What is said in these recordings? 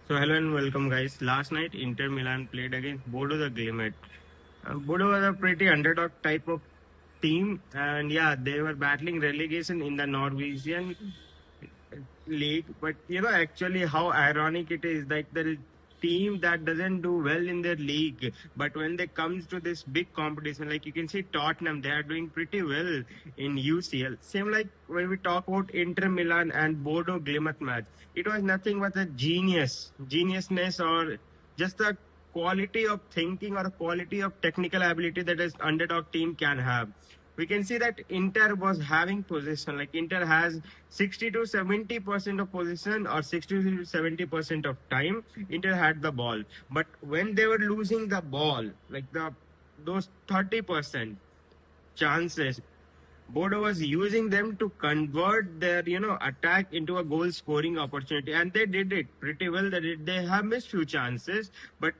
So hello and welcome guys. Last night Inter Milan played against Bodo the Glimt. Bodo was a pretty underdog type of team, and yeah, they were battling relegation in the Norwegian league. But actually, how ironic it is, like the team that doesn't do well in their league, but when they comes to this big competition, like you can see Tottenham, they are doing pretty well in UCL. Same like when we talk about Inter Milan and Bodo Glimt match, it was nothing but a geniusness, or just the quality of thinking or quality of technical ability that an underdog team can have. We can see that Inter was having possession. Like Inter has 60 to 70% of possession, or 60 to 70% of time. Inter had the ball, but when they were losing the ball, like those 30% chances, Bodo was using them to convert their, attack into a goal scoring opportunity. And they did it pretty well. They have missed few chances, but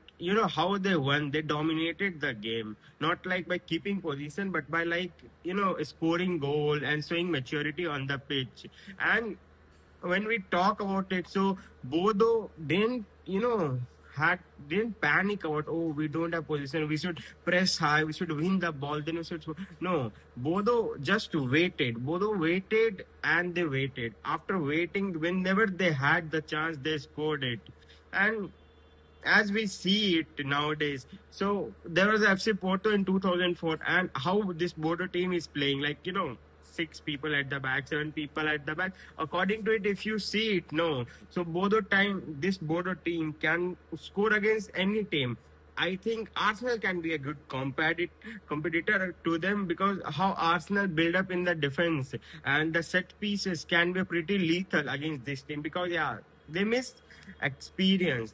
how they won, they dominated the game. Not like by keeping position, but by like, scoring goal and showing maturity on the pitch. And when we talk about it, so Bodo didn't, had didn't panic about, oh, we don't have position, we should press high, we should win the ball, then we should. No, Bodo just waited. Bodo waited and they waited. After waiting, whenever they had the chance, they scored it. And as we see it nowadays. So there was FC Porto in 2004, and how this Bodo team is playing, like 6 people at the back, 7 people at the back. According to it, if you see it, no. So this Bodo team can score against any team. I think Arsenal can be a good competitor to them, because how Arsenal build up in the defense and the set pieces can be pretty lethal against this team, because yeah, they miss experience.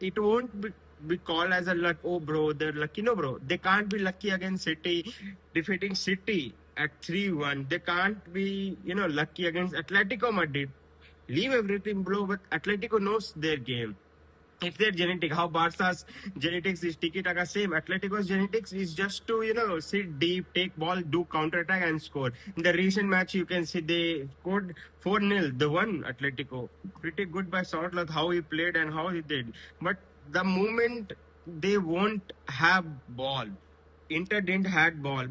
It won't be called as a luck. Oh, bro, they're lucky. No, bro, they can't be lucky against City, defeating City at 3-1. They can't be, lucky against Atletico Madrid. Leave everything, bro, but Atletico knows their game. It's their genetic. How Barca's genetics is tiki taka, same. Atletico's genetics is just to, sit deep, take ball, do counter attack, and score. In the recent match, you can see they scored 4-0. The one Atletico. Pretty good by Sorloth, how he played and how he did. But the moment they won't have ball, Inter didn't had ball.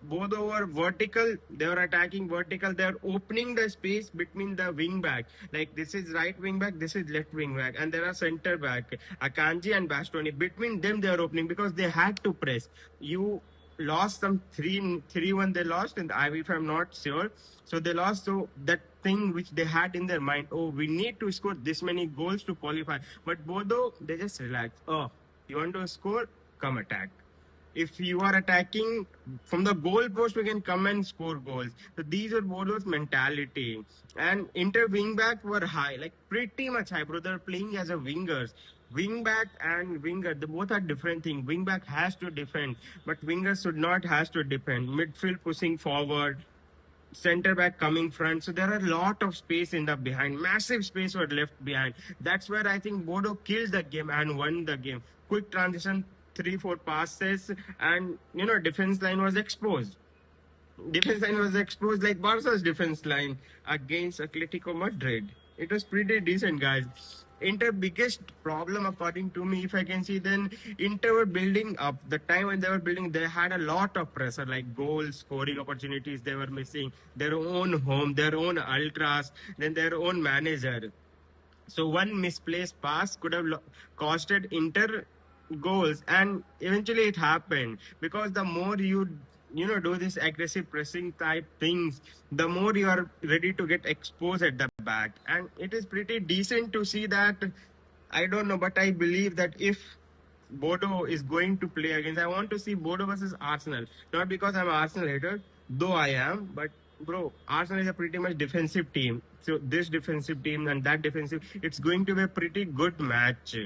Both over vertical, they were attacking vertical. They are opening the space between the wing back. Like this is right wing back, this is left wing back, and there are center back, Akanji and Bastoni. Between them, they are opening because they had to press. You lost some 3-1. They lost, and if I'm not sure, so they lost. So that thing which they had in their mind, oh, we need to score this many goals to qualify. But Bodo, they just relax. Oh, you want to score? Come attack. If you are attacking from the goal post, we can come and score goals. So these are Bodo's mentality. And Inter wing back were high, like pretty much high, bro. They're playing as a wingers. Wing back and winger, they both are different things. Wing back has to defend, but wingers should not has to defend. Midfield pushing forward, center back coming front. So there are a lot of space in the behind. Massive space were left behind. That's where I think Bodo killed the game and won the game. Quick transition, 3-4 passes, and defense line was exposed. Defense line was exposed like Barca's defense line against Atletico Madrid. It was pretty decent, guys. Inter biggest problem, according to me, if I can see, then Inter were building up. The time when they were building, they had a lot of pressure, like goals, scoring opportunities they were missing, their own home, their own ultras, then their own manager. So one misplaced pass could have costed Inter goals, and eventually it happened, because the more you do this aggressive pressing type things, the more you are ready to get exposed at the back. And it is pretty decent to see that. I don't know, but I believe that if Bodo is going to play against, I want to see Bodo versus Arsenal. Not because I'm an Arsenal hater, though I am, but bro, Arsenal is a pretty much defensive team. So this defensive team and that defensive, it's going to be a pretty good match.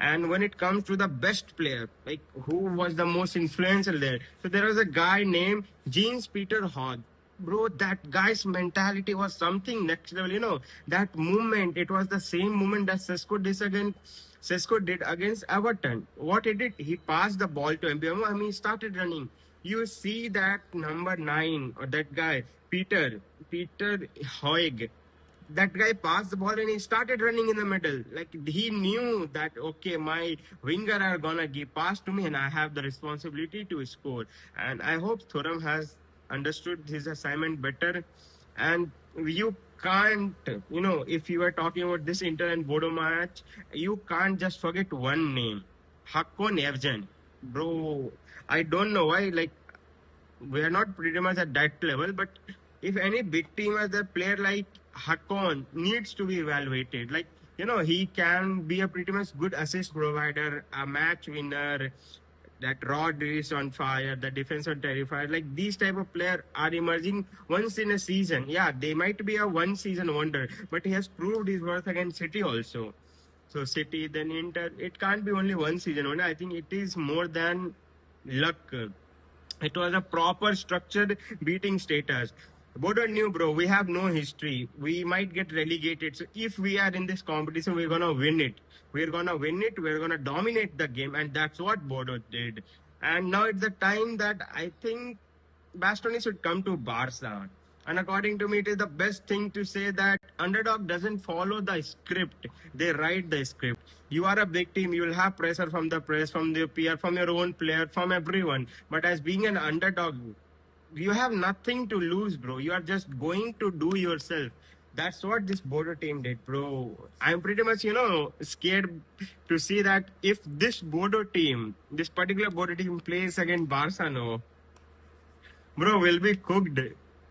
And when it comes to the best player, like who was the most influential there? So there was a guy named James Peter Hogg. Bro, that guy's mentality was something next level. That movement, it was the same movement that Sesko did against Everton. What he did, he passed the ball to MBM. I mean, he started running. You see that number 9, or that guy, Peter Hoig. that guy passed the ball and he started running in the middle. Like he knew that, okay, my winger are gonna give pass to me and I have the responsibility to score. And I hope Thuram has understood his assignment better. And you can't, if you are talking about this Inter and Bodo match, you can't just forget one name, Hakkon Evgen. Bro, I don't know why, like, we are not pretty much at that level, but if any big team has a player like Hakon needs to be evaluated. Like, he can be a pretty much good assist provider, a match winner, that Rod is on fire, the defense on terrified. Like these type of players are emerging once in a season. Yeah, they might be a one season wonder, but he has proved his worth against City also. So City, then Inter, it can't be only one season wonder. I think it is more than luck. It was a proper structured beating status. Bodo knew, bro, we have no history. We might get relegated. So if we are in this competition, we're going to win it. We're going to win it. We're going to dominate the game. And that's what Bodo did. And now it's the time that I think Bastoni should come to Barca. And according to me, it is the best thing to say that underdog doesn't follow the script. They write the script. You are a big team. You will have pressure from the press, from the peer, from your own player, from everyone. But as being an underdog, you have nothing to lose, bro. You are just going to do yourself. That's what this Bodo team did, bro. I'm pretty much, scared to see that if this Bodo team, this particular Bodo team plays against Barca, no, bro, we'll be cooked.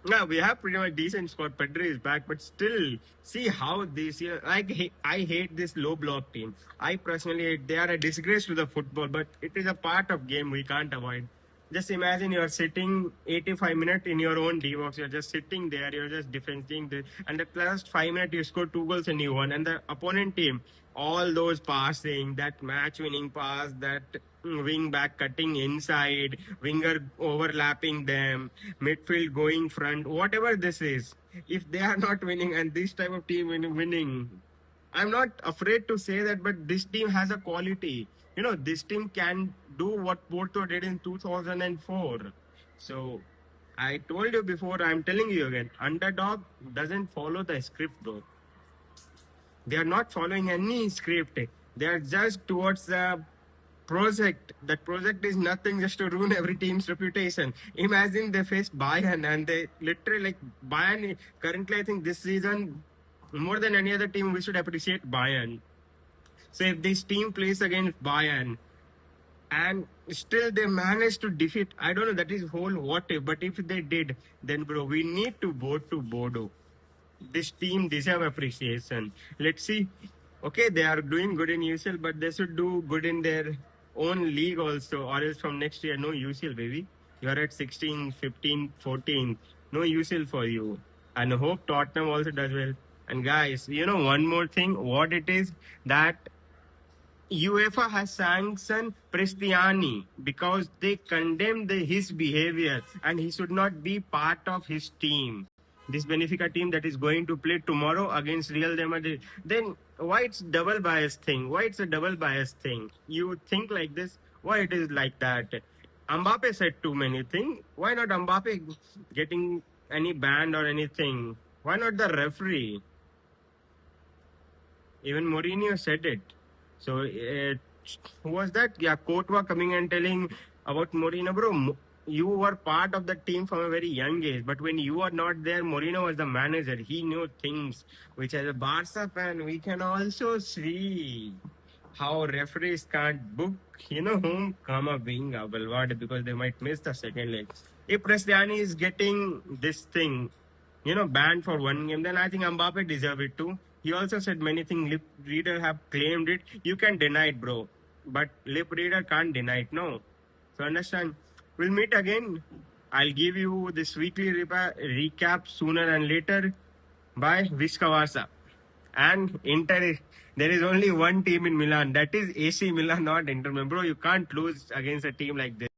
Yeah, we have pretty much decent squad. Pedri is back, but still, see how this year. Like, I hate this low block team. I personally hate. They are a disgrace to the football, but it is a part of game we can't avoid. Just imagine you are sitting 85 minutes in your own D box. You're just sitting there. You're just defending. And the last 5 minutes, you score 2 goals and you won. And the opponent team, all those passing, that match-winning pass, that wing back cutting inside, winger overlapping them, midfield going front, whatever this is. If they are not winning and this type of team winning, I'm not afraid to say that, but this team has a quality. This team can do what Porto did in 2004. So, I told you before, I'm telling you again, underdog doesn't follow the script, bro. They are not following any script. They are just towards the project. That project is nothing just to ruin every team's reputation. Imagine they face Bayern and they literally, like, Bayern currently, I think this season, more than any other team, we should appreciate Bayern. So if this team plays against Bayern and still they managed to defeat, I don't know, that is whole what if, but if they did, then bro, we need to go to Bodo. This team deserve appreciation. Let's see. Okay, they are doing good in UCL, but they should do good in their own league also, or else from next year, no UCL, baby. You are at 16, 15, 14. No UCL for you. And hope Tottenham also does well. And guys, one more thing, what it is that UEFA has sanctioned Prestiani because they condemned his behavior and he should not be part of his team. This Benfica team that is going to play tomorrow against Real Madrid. Then why it's double bias thing? Why it's a double bias thing? You think like this? Why it is like that? Mbappe said too many things. Why not Mbappe getting any ban or anything? Why not the referee? Even Mourinho said it. So, who was that? Yeah, Courtois coming and telling about Mourinho, bro. You were part of the team from a very young age, but when you are not there, Mourinho was the manager. He knew things, which as a Barca fan, we can also see how referees can't book, whom come a being a Valverde because they might miss the second leg. If Prestiani is getting this thing, banned for one game, then I think Mbappe deserve it too. He also said many things. Lip reader have claimed it. You can deny it, bro. But lip reader can't deny it, no. So understand. We'll meet again. I'll give you this weekly recap sooner and later. Bye. Visca Varsa. And Inter, there is only one team in Milan. That is AC Milan, not Inter. Bro, you can't lose against a team like this.